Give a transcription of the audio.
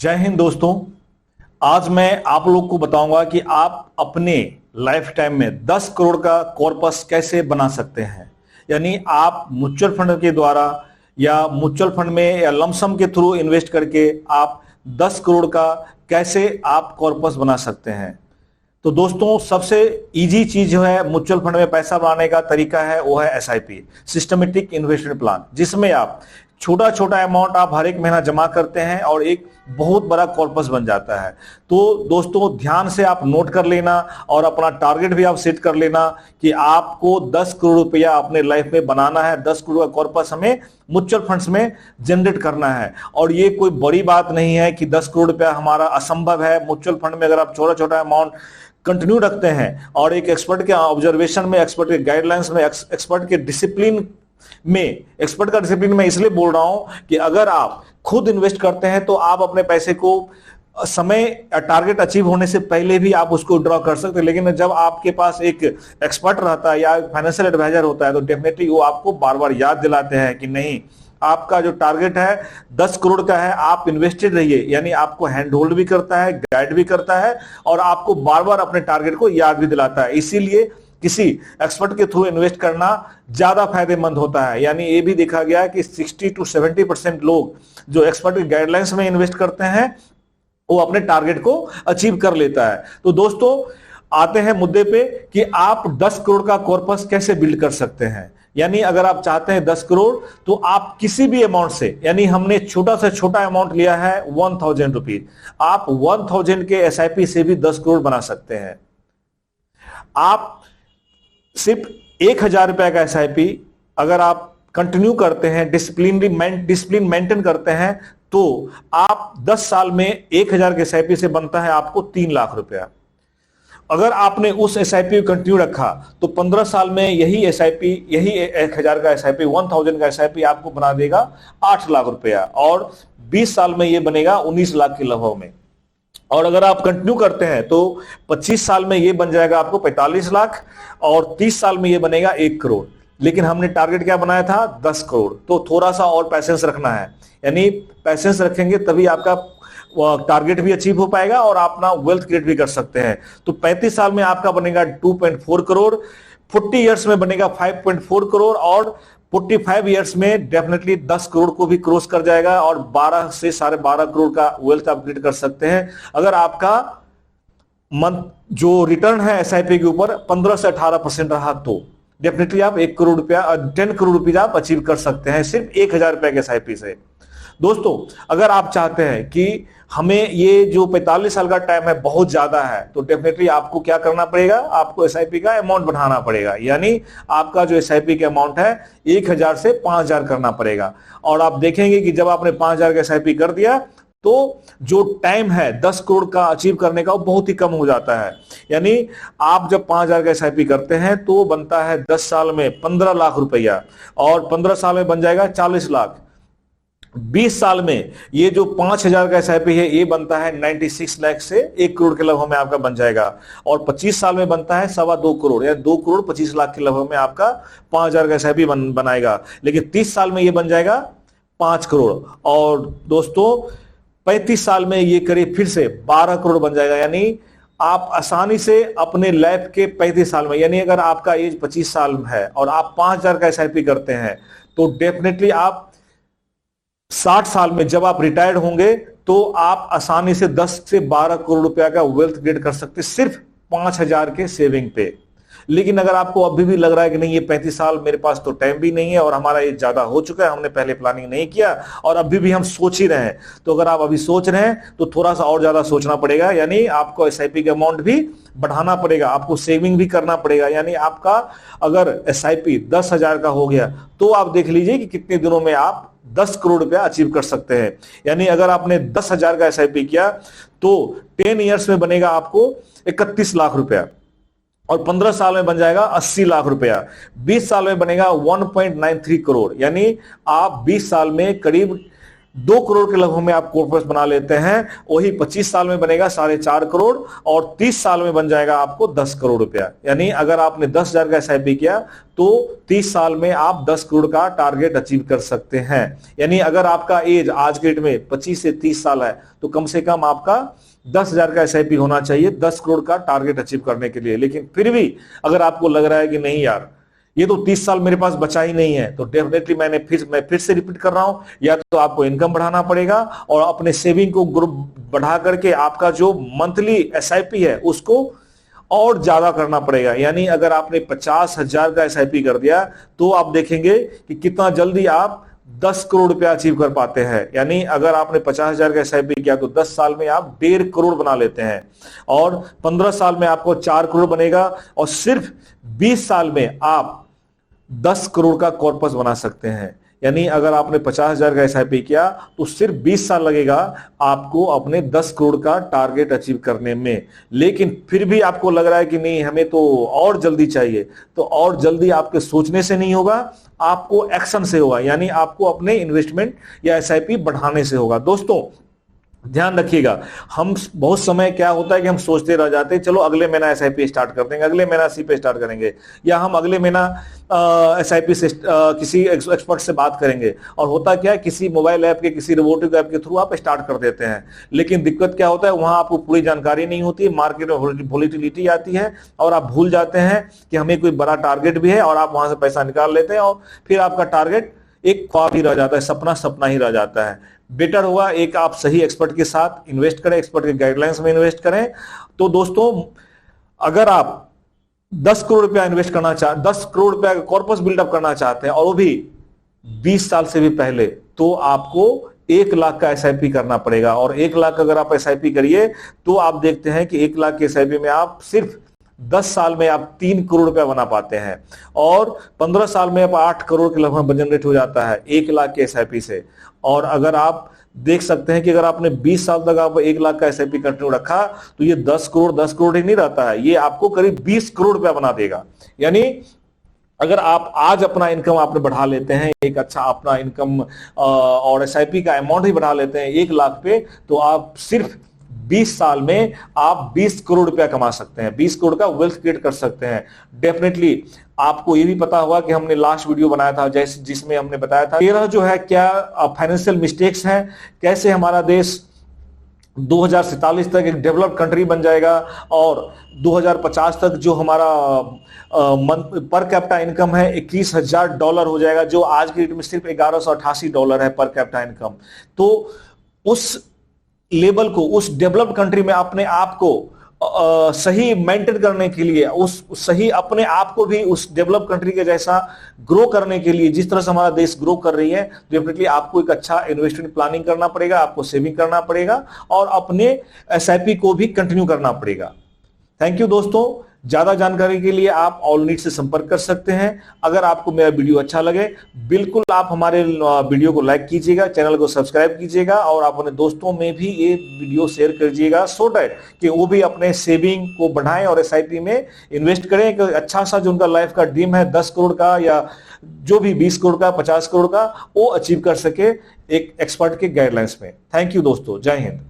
जय हिंद दोस्तों। आज मैं आप लोग को बताऊंगा कि आप अपने लाइफ टाइम में 10 करोड़ का कॉर्पस कैसे बना सकते हैं। यानी आप म्यूचुअल फंड के द्वारा या म्यूचुअल फंड में या लमसम के थ्रू इन्वेस्ट करके आप 10 करोड़ का कैसे आप कॉर्पस बना सकते हैं। तो दोस्तों, सबसे इजी चीज जो है म्यूचुअल फंड में पैसा बनाने का तरीका है वो है एसआईपी, सिस्टमेटिक इन्वेस्टमेंट प्लान, जिसमें आप छोटा छोटा अमाउंट आप हर एक महीना जमा करते हैं और एक बहुत बड़ा कॉर्पस बन जाता है। तो दोस्तों, ध्यान से आप नोट कर लेना और अपना टारगेट भी आप सेट कर लेना कि आपको 10 करोड़ रुपया अपने लाइफ में बनाना है। 10 करोड़ का कॉर्पस हमें म्यूचुअल फंड्स में जनरेट करना है। और ये कोई बड़ी बात नहीं है कि 10 करोड़ रुपया हमारा असंभव है। म्यूचुअल फंड में अगर आप छोटा छोटा अमाउंट कंटिन्यू रखते हैं और एक एक्सपर्ट के ऑब्जर्वेशन में, एक्सपर्ट के गाइडलाइंस में, एक्सपर्ट के डिसिप्लिन में, एक्सपर्ट का डिसिप्लिन में इसलिए बोल रहा हूं कि अगर आप खुद इन्वेस्ट करते हैं तो आप अपने पैसे को समय टारगेट अचीव होने से पहले भी आप उसको ड्रॉ कर सकते हैं। लेकिन जब आपके पास एक एक्सपर्ट रहता है या फाइनेंशियल एडवाइजर होता है तो डेफिनेटली वो आपको बार बार याद दिलाते हैं कि नहीं, आपका जो टारगेट है 10 करोड़ का है, आप इन्वेस्टेड रहिए। यानी आपको हैंड होल्ड भी करता है, गाइड भी करता है और आपको बार बार अपने टारगेट को याद भी दिलाता है। इसीलिए किसी एक्सपर्ट के थ्रू इन्वेस्ट करना ज्यादा फायदेमंद होता है। यानी ये भी देखा गया है कि 60 to 70% लोग जो एक्सपर्ट के गाइडलाइंस में इन्वेस्ट करते हैं वो अपने टारगेट को अचीव कर लेता है। तो दोस्तों, आते हैं मुद्दे पे कि आप 10 करोड़ का कॉर्पस कैसे बिल्ड कर सकते हैं। यानी अगर आप चाहते हैं 10 करोड़ तो आप किसी भी अमाउंट से, यानी हमने छोटा से छोटा अमाउंट लिया है 1000 रुपीज, आप 1000 के एसआईपी से भी 10 करोड़ बना सकते हैं। आप सिर्फ 1000 रुपए का एसआईपी अगर आप कंटिन्यू करते हैं, डिसिप्लिन मेंटेन करते हैं, तो आप 10 साल में 1000 के एसआईपी से बनता है आपको 3 लाख रुपया। अगर आपने उस एसआईपी को कंटिन्यू रखा तो 15 साल में यही एसआईपी, यही 1000 का एसआईपी, 1000 का एसआईपी आपको बना देगा 8 लाख रुपया और 20 साल में यह बनेगा 19 लाख के लगभग में। और अगर आप कंटिन्यू करते हैं तो 25 साल में ये बन जाएगा आपको 45 लाख और 30 साल में ये बनेगा 1 करोड़। लेकिन हमने टारगेट क्या बनाया था? 10 करोड़। तो थोड़ा सा और पैसेंस रखना है। यानी पैसेंस रखेंगे तभी आपका टारगेट भी अचीव हो पाएगा और आप अपना वेल्थ क्रिएट भी कर सकते हैं। तो 35 साल में आपका बनेगा 2.4 करोड़, 40 इयर्स में बनेगा 5.4 करोड़ और 45 इयर्स में डेफिनेटली 10 करोड़ को भी क्रॉस कर जाएगा और 12 से 12.5 करोड़ का वेल्थ आप क्रिएट कर सकते हैं। अगर आपका मंथ जो रिटर्न है एसआईपी के ऊपर 15 से 18% रहा तो डेफिनेटली आप 1 करोड़ रुपया, 10 करोड़ रुपये आप अचीव कर सकते हैं सिर्फ 1000 रुपए के एसआईपी से। दोस्तों, अगर आप चाहते हैं कि हमें ये जो 45 साल का टाइम है बहुत ज्यादा है तो डेफिनेटली आपको क्या करना पड़ेगा? आपको एसआईपी का अमाउंट बढ़ाना पड़ेगा। यानी आपका जो एसआईपी का अमाउंट है 1000 से 5000 करना पड़ेगा। और आप देखेंगे कि जब आपने 5000 का एसआईपी कर दिया तो जो टाइम है 10 करोड़ का अचीव करने का वो बहुत ही कम हो जाता है। यानी आप जब 5000 का एसआईपी करते हैं तो बनता है 10 साल में 15 लाख रुपया और 15 साल में बन जाएगा 40 लाख। 20 साल में ये जो 5000 का एसआईपी है ये बनता है 96 लाख से 1 करोड़ के लगभग में आपका बन जाएगा। और 25 साल में बनता है 2.25 करोड़ या 2 करोड़ 25 लाख के लगभग में आपका 5000 का एसआईपी बनाएगा। लेकिन 30 साल में ये बन जाएगा 5 करोड़ और दोस्तों 35 साल में ये करीब फिर से 12 करोड़ बन जाएगा। यानी आप आसानी से अपने लाइफ के 35 साल में, यानी अगर आपका एज 25 साल है और आप 5000 का एसआईपी करते हैं तो डेफिनेटली आप 60 साल में जब आप रिटायर्ड होंगे तो आप आसानी से 10 से 12 करोड़ रुपया का वेल्थ क्रिएट कर सकते सिर्फ 5000 के सेविंग पे। लेकिन अगर आपको अभी भी लग रहा है कि नहीं, ये 35 साल मेरे पास तो टाइम भी नहीं है और हमारा ये ज्यादा हो चुका है, हमने पहले प्लानिंग नहीं किया और अभी भी हम सोच ही रहे हैं, तो अगर आप अभी सोच रहे हैं तो थोड़ा सा और ज्यादा सोचना पड़ेगा। यानी आपको एसआईपी का अमाउंट भी बढ़ाना पड़ेगा, आपको सेविंग भी करना पड़ेगा। यानी आपका अगर एसआईपी 10,000 का हो गया तो आप देख लीजिए कि कितने दिनों में आप 10 करोड़ रुपया अचीव कर सकते हैं। यानी अगर आपने 10,000 का एसआईपी किया तो 10 इयर्स में बनेगा आपको 31 लाख रुपया और 15 साल में बन जाएगा 80 लाख रुपया, 20 साल में बनेगा 1.93 करोड़। यानी आप 20 साल में करीब 2 करोड़ के लगभग में आप कॉर्पस बना लेते हैं, वही 25 साल में बनेगा 4.5 करोड़ और 30 साल में बन जाएगा आपको 10 करोड़ रुपया। यानी अगर आपने 10,000 का एसआईपी किया तो 30 साल में आप 10 करोड़ का टारगेट अचीव कर सकते हैं। यानी अगर आपका एज आज के डेट में 25 से 30 साल है तो कम से कम आपका 10,000 का एसआईपी होना चाहिए 10 करोड़ का टारगेट अचीव करने के लिए। लेकिन फिर भी अगर आपको लग रहा है कि नहीं यार ये तो 30 साल मेरे पास बचा ही नहीं है, तो डेफिनेटली मैं फिर से रिपीट कर रहा हूं, या तो आपको इनकम बढ़ाना पड़ेगा और अपने सेविंग को ग्रुप बढ़ा करके आपका जो मंथली एसआईपी है उसको और ज्यादा करना पड़ेगा। यानी अगर आपने 50,000 का एसआईपी कर दिया तो आप देखेंगे कि कितना जल्दी आप 10 करोड़ रुपया अचीव कर पाते हैं। यानी अगर आपने 50,000 का एसआईपी किया तो 10 साल में आप 1.5 करोड़ बना लेते हैं और 15 साल में आपको 4 करोड़ बनेगा और सिर्फ 20 साल में आप 10 करोड़ का कॉर्पस बना सकते हैं। यानी अगर आपने 50,000 का एसआईपी किया तो सिर्फ 20 साल लगेगा आपको अपने 10 करोड़ का टारगेट अचीव करने में। लेकिन फिर भी आपको लग रहा है कि नहीं हमें तो और जल्दी चाहिए, तो और जल्दी आपके सोचने से नहीं होगा, आपको एक्शन से होगा। यानी आपको अपने इन्वेस्टमेंट या एसआईपी बढ़ाने से होगा। दोस्तों ध्यान रखिएगा, हम बहुत समय क्या होता है कि हम सोचते रह जाते हैं चलो अगले महीना एसआईपी स्टार्ट कर देंगे, अगले महीना सीपी स्टार्ट करेंगे, या हम अगले महीना एसआईपी से किसी एक्सपर्ट से बात करेंगे। और होता क्या है किसी मोबाइल ऐप के किसी रोबोटिक ऐप के थ्रू आप स्टार्ट कर देते हैं। लेकिन दिक्कत क्या होता है वहां आपको पूरी जानकारी नहीं होती, मार्केट में वोलेटिलिटी आती है और आप भूल जाते हैं कि हमें कोई बड़ा टारगेट भी है और आप वहां से पैसा निकाल लेते हैं और फिर आपका टारगेट एक ख्वाब ही रह जाता है, सपना सपना ही रह जाता है। बेटर हुआ एक आप सही एक्सपर्ट के साथ इन्वेस्ट करें, एक्सपर्ट के गाइडलाइंस में इन्वेस्ट करें। तो दोस्तों अगर आप 10 करोड़ रुपया इन्वेस्ट करना 10 करोड़ रुपया का कॉर्पस बिल्डअप करना चाहते हैं और वो भी 20 साल से भी पहले, तो आपको 1 लाख का एसआईपी करना पड़ेगा। और 1 लाख अगर आप एसआईपी करिए तो आप देखते हैं कि 1 लाख के एसआईपी में आप सिर्फ 10 साल में आप 3 करोड़ रुपया बना पाते हैं और 15 साल में आप 8 करोड़ के लगभग जनरेट हो जाता है 1 लाख के एसआईपी से। और अगर आप देख सकते हैं कि अगर आपने 20 साल तक आप 1 लाख का एसआईपी कंटिन्यू रखा तो ये 10 करोड़ ही नहीं रहता है, ये आपको करीब 20 करोड़ रुपया बना देगा। यानी अगर आप आज अपना इनकम आपने बढ़ा लेते हैं, एक अच्छा अपना इनकम और एसआईपी का अमाउंट ही बढ़ा लेते हैं 1 लाख पे, तो आप सिर्फ 20 साल में आप 20 करोड़ रुपया कमा सकते हैं, 20 करोड़ का वेल्थ क्रिएट कर सकते हैं। डेफिनेटली आपको ये भी पता होगा कि हमने लास्ट वीडियो बनाया था जैसे जिसमें हमने बताया था 13 जो है क्या फाइनेंशियल मिस्टेक्स हैं, कैसे हमारा देश 2047 तक एक डेवलप्ड कंट्री बन जाएगा और 2050 तक जो हमारा पर कैपिटा इनकम है $21,000 हो जाएगा, जो आज की डेट में सिर्फ $1188 है पर कैपिटा इनकम। तो उस लेवल को, उस डेवलप्ड कंट्री में अपने आप को सही मेंटेन करने के लिए, उस सही अपने आप को भी उस डेवलप कंट्री के जैसा ग्रो करने के लिए, जिस तरह से हमारा देश ग्रो कर रही है, डेफिनेटली आपको एक अच्छा इन्वेस्टमेंट प्लानिंग करना पड़ेगा, आपको सेविंग करना पड़ेगा और अपने एसआईपी को भी कंटिन्यू करना पड़ेगा। थैंक यू दोस्तों, ज्यादा जानकारी के लिए आप ऑल नीड से संपर्क कर सकते हैं। अगर आपको मेरा वीडियो अच्छा लगे बिल्कुल आप हमारे वीडियो को लाइक कीजिएगा, चैनल को सब्सक्राइब कीजिएगा और अपने दोस्तों में भी ये वीडियो शेयर कीजिएगा सो दैट कि वो भी अपने सेविंग को बढ़ाएं और एसआईपी में इन्वेस्ट करें। कि अच्छा सा जो उनका लाइफ का ड्रीम है 10 करोड़ का या जो भी 20 करोड़ का 50 करोड़ का, वो अचीव कर सके एक एक्सपर्ट के गाइडलाइंस में। थैंक यू दोस्तों, जय हिंद।